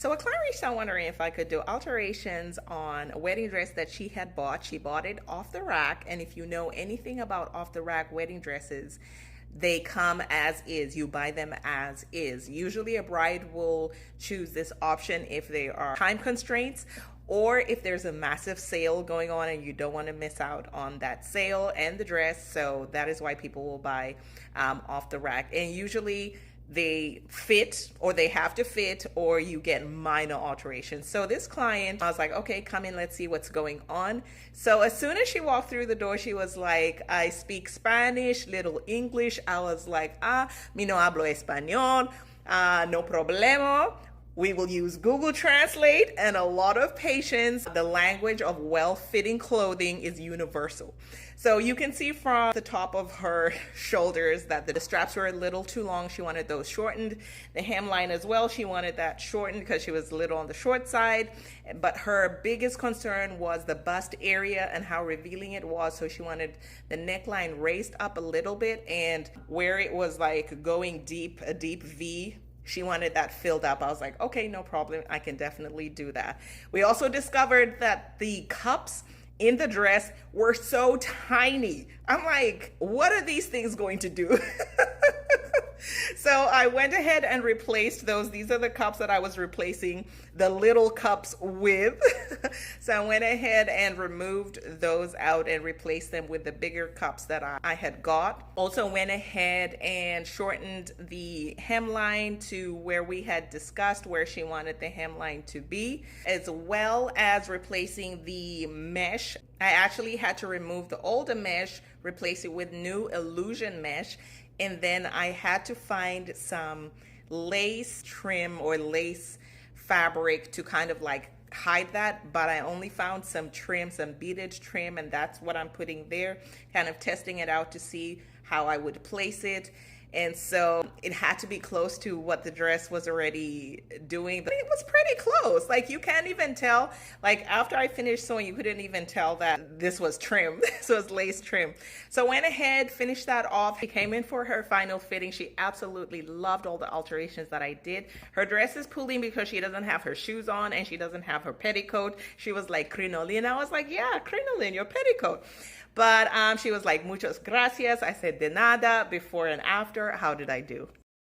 So a client reached out wondering if I could do alterations on a wedding dress that she had bought. She bought it off the rack, and if you know anything about off the rack wedding dresses, they come as is. You buy them as is. Usually a bride will choose this option if there are time constraints or if there's a massive sale going on and you don't want to miss out on that sale and the dress. So that is why people will buy off the rack. And usually they fit or they have to fit or you get minor alterations. So this client, I was like, okay, come in, let's see what's going on. So as soon as she walked through the door, she was like, I speak Spanish, little English. I was like, mi no hablo español, no problema. We will use Google Translate and a lot of patience. The language of well-fitting clothing is universal. So you can see from the top of her shoulders that the straps were a little too long. She wanted those shortened. The hemline as well, she wanted that shortened because she was a little on the short side. But her biggest concern was the bust area and how revealing it was. So she wanted the neckline raised up a little bit, and where it was like going deep, a deep V, she wanted that filled up. I was like, okay, no problem. I can definitely do that. We also discovered that the cups in the dress were so tiny. I'm like, what are these things going to do? So I went ahead and replaced those. These are the cups that I was replacing the little cups with. So I went ahead and removed those out and replaced them with the bigger cups that I had got. Also went ahead and shortened the hemline to where we had discussed where she wanted the hemline to be, as well as replacing the mesh. I actually had to remove the older mesh, replace it with new illusion mesh. And then I had to find some lace trim or lace fabric to kind of like hide that, but I only found some trim, some beaded trim, and that's what I'm putting there, kind of testing it out to see how I would place it. And so it had to be close to what the dress was already doing, but it was pretty close. Like you can't even tell, like after I finished sewing, you couldn't even tell that this was trim. This was lace trim. So went ahead, finished that off. She came in for her final fitting. She absolutely loved all the alterations that I did. Her dress is pulling because she doesn't have her shoes on and she doesn't have her petticoat. She was like, crinoline. I was like, yeah, crinoline, your petticoat. But she was like, muchas gracias. I said, de nada. Before and after, how did I do?